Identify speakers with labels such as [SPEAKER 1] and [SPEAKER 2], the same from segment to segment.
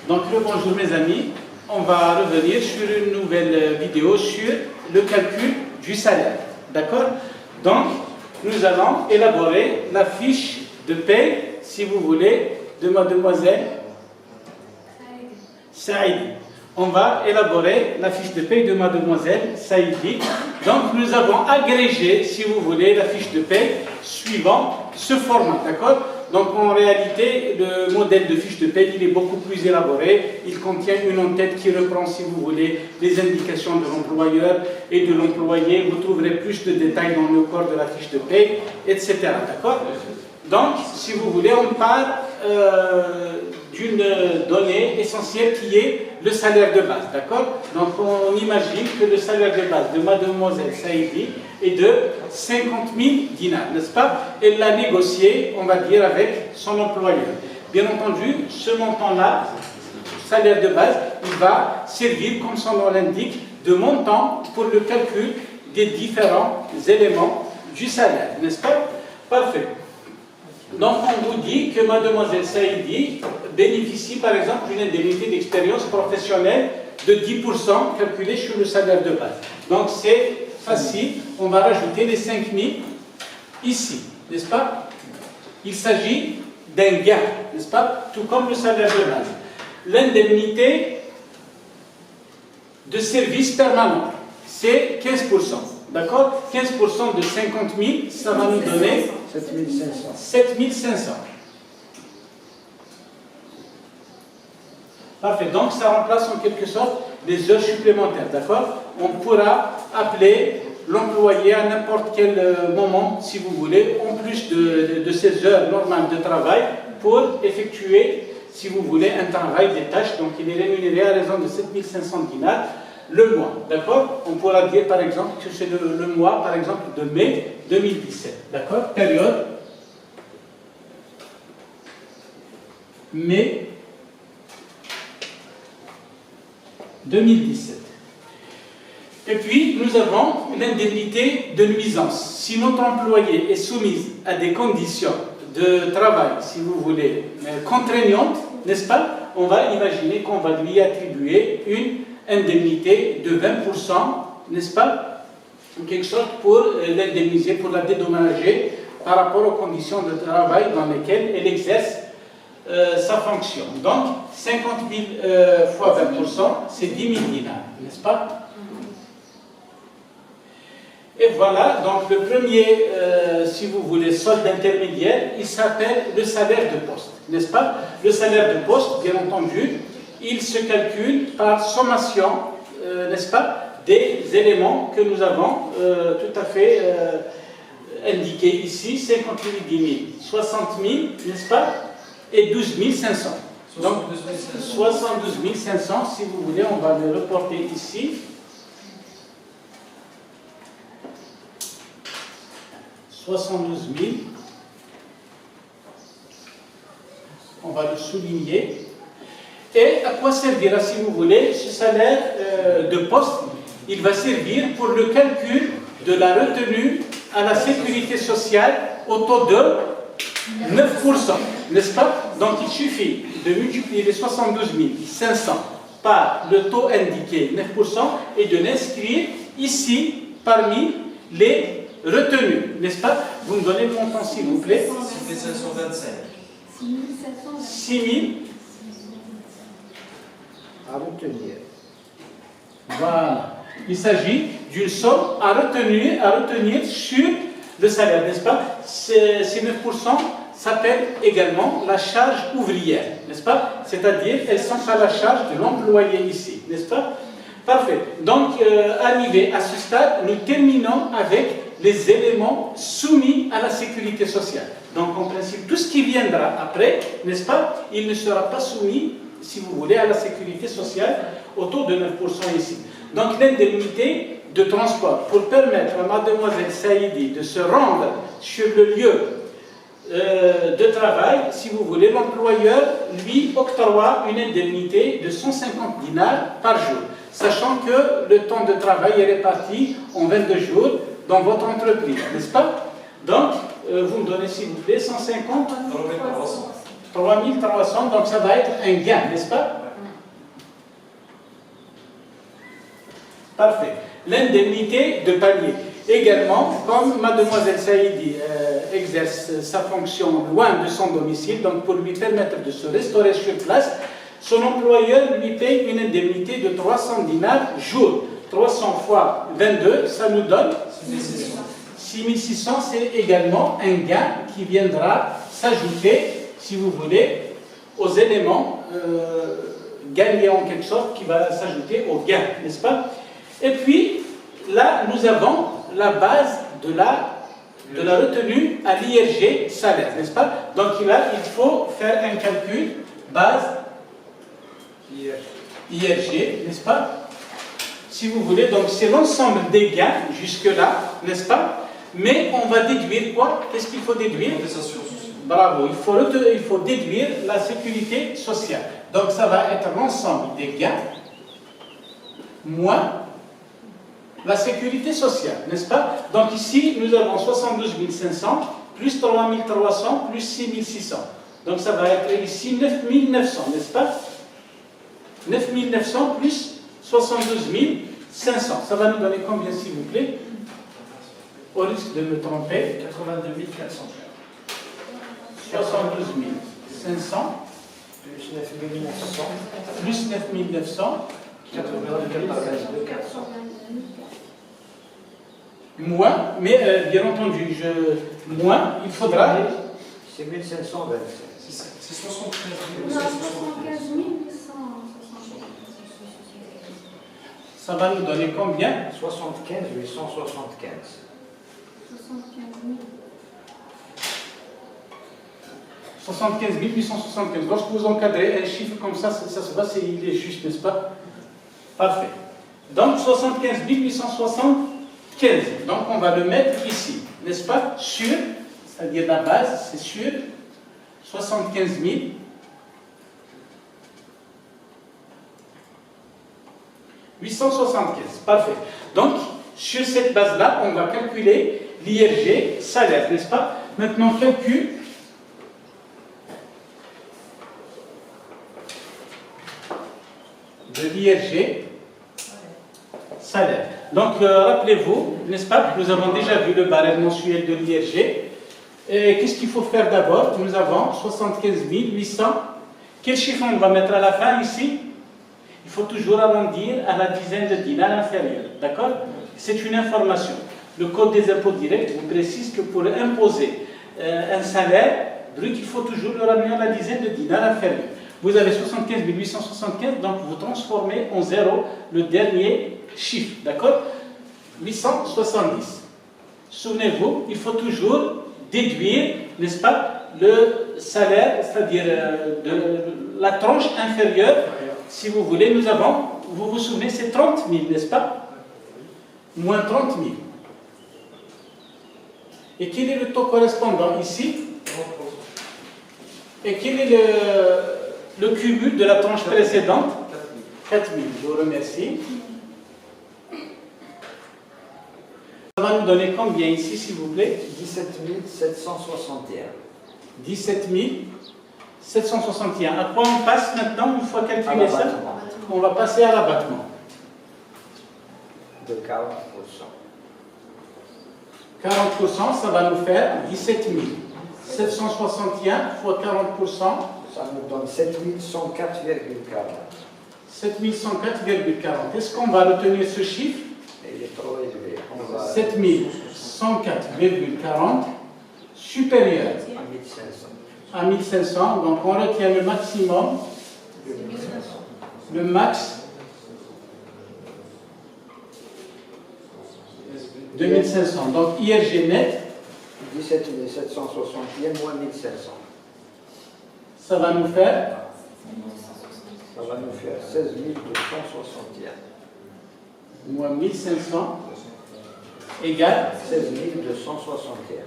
[SPEAKER 1] Donc le bonjour mes amis, on va revenir sur une nouvelle vidéo sur le calcul du salaire. D'accord? Donc nous allons élaborer la fiche de paie, si vous voulez, de mademoiselle Saïdi. On va élaborer la fiche de paie de mademoiselle Saïdi. Donc nous avons agrégé, si vous voulez, la fiche de paie suivant ce format. D'accord? Donc en réalité, le modèle de fiche de paie, il est beaucoup plus élaboré. Il contient une en-tête qui reprend, si vous voulez, les indications de l'employeur et de l'employé. Vous trouverez plus de détails dans le corps de la fiche de paie, etc. D'accord? Donc, si vous voulez, on parle d'une donnée essentielle qui est le salaire de base. D'accord? Donc, on imagine que le salaire de base de mademoiselle Saïdi est de 50 000 dinars, n'est-ce pas? Elle l'a négocié, on va dire, avec son employeur. Bien entendu, ce montant-là, salaire de base, il va servir, comme son nom l'indique, de montant pour le calcul des différents éléments du salaire, n'est-ce pas? Parfait. Donc, on vous dit que mademoiselle Saïdi bénéficie, par exemple, d'une indemnité d'expérience professionnelle de 10% calculée sur le salaire de base. Donc, c'est facile. On va rajouter les 5 000 ici, n'est-ce pas? Il s'agit d'un gain, n'est-ce pas? Tout comme le salaire de base. L'indemnité de service permanent, c'est 15%. D'accord? 15% de 50 000, ça va nous donner 7 500. Parfait. Donc, ça remplace en quelque sorte les heures supplémentaires. D'accord? On pourra appeler l'employé à n'importe quel moment, si vous voulez, en plus de ces heures normales de travail, pour effectuer, si vous voulez, un travail des tâches. Donc, il est rémunéré à raison de 7 500 dinars. Le mois, d'accord? On pourra dire par exemple que c'est le mois, par exemple, de mai 2017, d'accord? Période mai 2017. Et puis, nous avons l'indemnité de nuisance. Si notre employé est soumis à des conditions de travail, si vous voulez, contraignantes, n'est-ce pas? On va imaginer qu'on va lui attribuer une indemnité de 20%, n'est-ce pas? En quelque sorte pour l'indemniser, pour la dédommager par rapport aux conditions de travail dans lesquelles elle exerce sa fonction. Donc, 50 000 fois 20%, c'est 10 000 dinars, n'est-ce pas? Et voilà, donc le premier, si vous voulez, solde intermédiaire, il s'appelle le salaire de poste, n'est-ce pas? Le salaire de poste, bien entendu, il se calcule par sommation, n'est-ce pas, des éléments que nous avons tout à fait indiqués ici, 50 000, 10 000, 60 000, n'est-ce pas, et 12 500. Donc, 72 500, si vous voulez, on va le reporter ici. 72 000. On va le souligner. Et à quoi servira, si vous voulez, ce salaire de poste? Il va servir pour le calcul de la retenue à la sécurité sociale au taux de 9%, n'est-ce pas? Donc il suffit de multiplier les 72 500 par le taux indiqué, 9%, et de l'inscrire ici parmi les retenues, n'est-ce pas? Vous me donnez le montant, s'il vous plaît.
[SPEAKER 2] 6 525.
[SPEAKER 1] 6 000
[SPEAKER 3] à retenir.
[SPEAKER 1] Voilà. Il s'agit d'une somme à retenir sur le salaire, n'est-ce pas? Ces 9% s'appellent également la charge ouvrière, n'est-ce pas? C'est-à-dire, elles sont à la charge de l'employé ici, n'est-ce pas? Parfait. Donc, arrivé à ce stade, nous terminons avec les éléments soumis à la sécurité sociale. Donc, en principe, tout ce qui viendra après, n'est-ce pas? Il ne sera pas soumis, si vous voulez, à la sécurité sociale au taux de 9% ici. Donc, l'indemnité de transport pour permettre à mademoiselle Saïdi de se rendre sur le lieu de travail, si vous voulez, l'employeur lui octroie une indemnité de 150 dinars par jour, sachant que le temps de travail est réparti en 22 jours dans votre entreprise, n'est-ce pas? Donc, vous me donnez, s'il vous plaît, 150
[SPEAKER 2] 3 300.
[SPEAKER 1] 3300, donc ça va être un gain, n'est-ce pas? Parfait. L'indemnité de palier. Également, comme mademoiselle Saïdi exerce sa fonction loin de son domicile, donc pour lui permettre de se restaurer sur place, son employeur lui paye une indemnité de 300 dinars jour. 300 fois 22, ça nous donne 6600. C'est également un gain qui viendra s'ajouter, si vous voulez, aux éléments gagnés en quelque sorte, qui va s'ajouter au gain, n'est-ce pas? Et puis, là, nous avons la base de la retenue à l'IRG salaire, n'est-ce pas? Donc là, il faut faire un calcul base IRG, n'est-ce pas? Si vous voulez, donc c'est l'ensemble des gains jusque-là, n'est-ce pas? Mais on va déduire quoi? Qu'est-ce qu'il faut déduire? Bravo, il faut déduire la sécurité sociale. Donc ça va être l'ensemble des gains moins la sécurité sociale, n'est-ce pas? Donc ici, nous avons 72 500, plus 3 300, plus 6 600. Donc ça va être ici 9 900, n'est-ce pas? 9 900 plus 72 500. Ça va nous donner combien, s'il vous plaît? Au risque de me tromper.
[SPEAKER 2] 82 400.
[SPEAKER 1] 72 500.
[SPEAKER 2] Plus 9 900.
[SPEAKER 1] Plus 9 900.
[SPEAKER 2] 82 400.
[SPEAKER 1] Moins, mais bien entendu, moins, il faudra...
[SPEAKER 2] C'est 1527.
[SPEAKER 3] C'est 73
[SPEAKER 4] Non, 75 175.
[SPEAKER 1] Ça va nous donner combien?
[SPEAKER 2] 75 875.
[SPEAKER 4] 75
[SPEAKER 1] 75 875. Lorsque vous encadrez un chiffre comme ça se voit, il est juste, n'est-ce pas? Parfait. Donc 75 875. Donc on va le mettre ici, n'est-ce pas? Sur, c'est-à-dire la base, c'est sur 75 875. Parfait. Donc, sur cette base-là, on va calculer l'IRG salaire, n'est-ce pas? Maintenant, calcul de l'IRG salaire. Donc, rappelez-vous, n'est-ce pas, nous avons déjà vu le barème mensuel de l'IRG. Qu'est-ce qu'il faut faire d'abord? Nous avons 75 800. Quel chiffre on va mettre à la fin ici? Il faut toujours arrondir à la dizaine de dinars inférieurs. D'accord? C'est une information. Le Code des impôts directs vous précise que pour imposer un salaire brut, il faut toujours le ramener à la dizaine de dinars inférieurs. Vous avez 75 875, donc vous transformez en zéro le dernier chiffre, d'accord? 870. Souvenez-vous, il faut toujours déduire, n'est-ce pas, le salaire, c'est-à-dire la tranche inférieure. Si vous voulez, nous avons, vous vous souvenez, c'est 30 000, n'est-ce pas? Moins 30 000. Et quel est le taux correspondant ici? Et quel est le cumul de la tranche précédente? 4 000. Je vous remercie. Ça va nous donner combien ici, s'il vous plaît?
[SPEAKER 2] 17 761.
[SPEAKER 1] 17 761. À quoi on passe maintenant, une fois calculé ça? On va passer à l'abattement.
[SPEAKER 2] De 40%.
[SPEAKER 1] 40%, ça va nous faire 17 761 fois 40%.
[SPEAKER 2] Ça nous donne 7104,40.
[SPEAKER 1] 7104,40. Est-ce qu'on va retenir ce chiffre?
[SPEAKER 2] Il est trop élevé. On va
[SPEAKER 1] 7104,40 supérieur
[SPEAKER 2] à 1500.
[SPEAKER 1] à 1500. Donc on retient le maximum,
[SPEAKER 2] 2500.
[SPEAKER 1] le max 2500. Donc IRG net,
[SPEAKER 2] 17 761 moins 1500.
[SPEAKER 1] ça va nous faire
[SPEAKER 2] Ça va nous faire 16 261.
[SPEAKER 1] moins 1500 égale,
[SPEAKER 2] 16 261.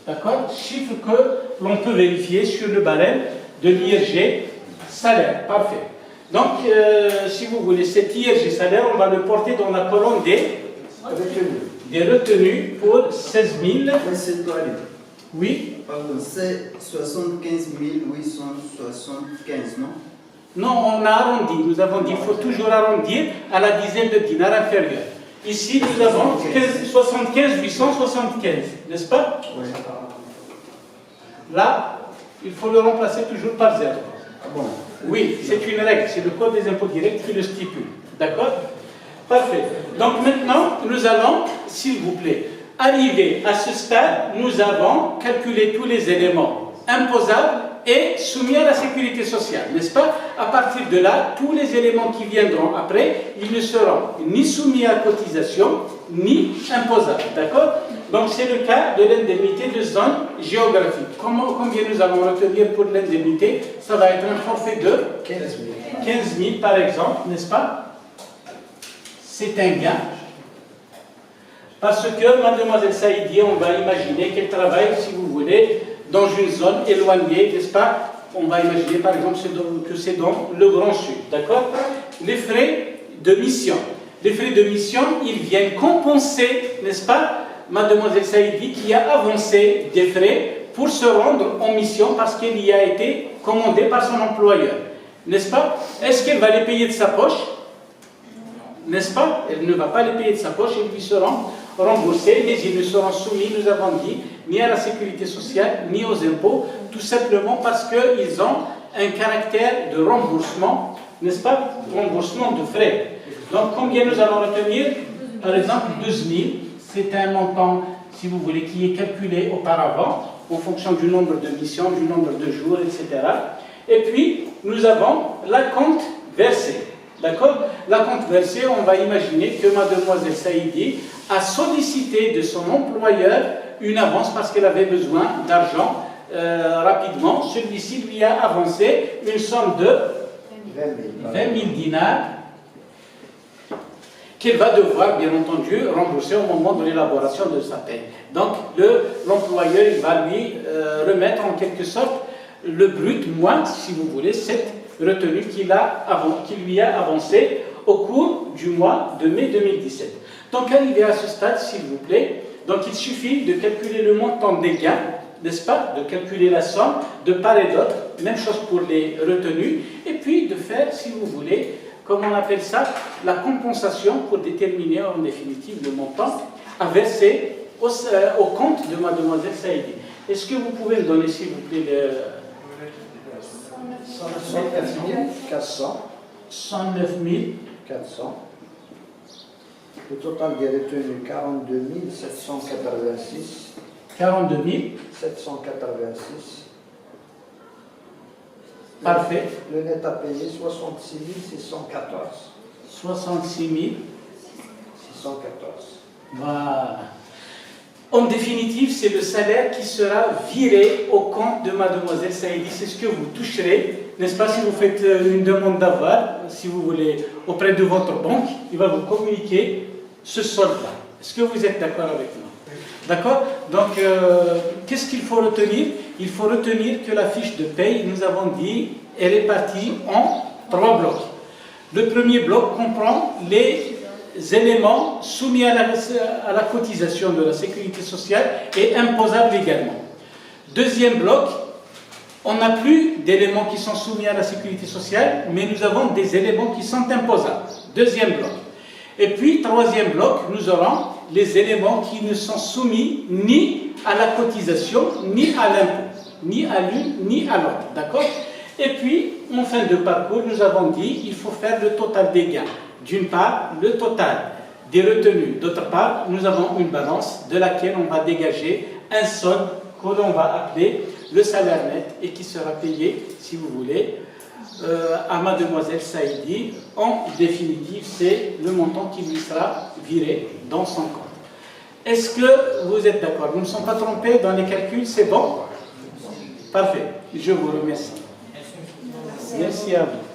[SPEAKER 1] d'accord, chiffre que l'on peut vérifier sur le barème de l'IRG salaire. Parfait. Donc, si vous voulez, cet IRG salaire, on va le porter dans la colonne des retenues pour 16 000.
[SPEAKER 5] C'est toi, lui.
[SPEAKER 1] Oui,
[SPEAKER 5] Pardon, c'est 75 875, non?
[SPEAKER 1] Non, on a arrondi. Nous avons dit qu'il faut toujours arrondir à la dizaine de dinars inférieurs. Ici, nous avons 75 875, n'est-ce pas?
[SPEAKER 2] Oui.
[SPEAKER 1] Là, il faut le remplacer toujours par 0.
[SPEAKER 2] Ah bon?
[SPEAKER 1] Oui, c'est une règle, c'est le code des impôts directs qui le stipule. D'accord? Parfait. Donc maintenant, nous allons, s'il vous plaît, arriver à ce stade, nous avons calculé tous les éléments imposables et soumis à la sécurité sociale, n'est-ce pas? À partir de là, tous les éléments qui viendront après, ils ne seront ni soumis à cotisation, ni imposables, d'accord? Donc c'est le cas de l'indemnité de zone géographique. Combien nous allons retenir pour l'indemnité? Ça va être un forfait de
[SPEAKER 2] 15 000.
[SPEAKER 1] 15 000 par exemple, n'est-ce pas? C'est un gain. Parce que, mademoiselle Saïdi, on va imaginer qu'elle travaille, si vous voulez, dans une zone éloignée, n'est-ce pas? On va imaginer par exemple que c'est dans le Grand Sud, d'accord? Les frais de mission. Les frais de mission, ils viennent compenser, n'est-ce pas, mademoiselle Saïdi, qui a avancé des frais pour se rendre en mission parce qu'elle y a été commandée par son employeur, n'est-ce pas? Est-ce qu'elle va les payer de sa poche? N'est-ce pas? Elle ne va pas les payer de sa poche, ils lui seront remboursés, mais ils ne seront soumis, nous avons dit, ni à la sécurité sociale, ni aux impôts, tout simplement parce qu'ils ont un caractère de remboursement, n'est-ce pas? Remboursement de frais. Donc, combien nous allons retenir? Par exemple, 12 000, c'est un montant, si vous voulez, qui est calculé auparavant, en fonction du nombre de missions, du nombre de jours, etc. Et puis, nous avons l'acompte versé. D'accord? L'acompte versé, on va imaginer que mademoiselle Saïdi a sollicité de son employeur une avance parce qu'elle avait besoin d'argent rapidement. Celui-ci lui a avancé une somme de 20 000 dinars qu'elle va devoir, bien entendu, rembourser au moment de l'élaboration de sa paie. Donc, l'employeur il va lui remettre en quelque sorte le brut moins, si vous voulez, cette retenue qui lui a avancé au cours du mois de mai 2017. Donc, arrivé à ce stade, s'il vous plaît, donc il suffit de calculer le montant des gains, n'est-ce pas, de calculer la somme de part et d'autre, même chose pour les retenues, et puis de faire, si vous voulez, comme on appelle ça, la compensation pour déterminer en définitive le montant à verser au compte de mademoiselle Saïdi. Est-ce que vous pouvez me donner, s'il vous plaît, le...
[SPEAKER 2] 109 400.
[SPEAKER 1] 109
[SPEAKER 2] 400. Le total des retenues, 42 786.
[SPEAKER 1] 42
[SPEAKER 2] 786.
[SPEAKER 1] Parfait.
[SPEAKER 2] Le net à payer, 66 614.
[SPEAKER 1] 66
[SPEAKER 2] 614.
[SPEAKER 1] Voilà. En définitive, c'est le salaire qui sera viré au compte de mademoiselle Saïdi. C'est ce que vous toucherez, n'est-ce pas, si vous faites une demande d'avoir, si vous voulez, auprès de votre banque, il va vous communiquer ce solde-là. Est-ce que vous êtes d'accord avec moi? D'accord? Donc, qu'est-ce qu'il faut retenir? Il faut retenir que la fiche de paye, nous avons dit, elle est partie en 3 blocs. Le premier bloc comprend les éléments soumis à la cotisation de la sécurité sociale et imposables également. Deuxième bloc, on n'a plus d'éléments qui sont soumis à la sécurité sociale, mais nous avons des éléments qui sont imposables. Deuxième bloc. Et puis, troisième bloc, nous aurons les éléments qui ne sont soumis ni à la cotisation, ni à l'impôt, ni à l'une, ni à l'autre. D'accord? Et puis, en fin de parcours, nous avons dit qu'il faut faire le total des gains. D'une part, le total des retenues. D'autre part, nous avons une balance de laquelle on va dégager un solde que l'on va appeler le salaire net et qui sera payé, si vous voulez, à mademoiselle Saïdi. En définitive, c'est le montant qui lui sera viré dans son compte. Est-ce que vous êtes d'accord? Nous ne sommes pas trompés dans les calculs, c'est bon? Parfait. Je vous remercie. Merci à vous.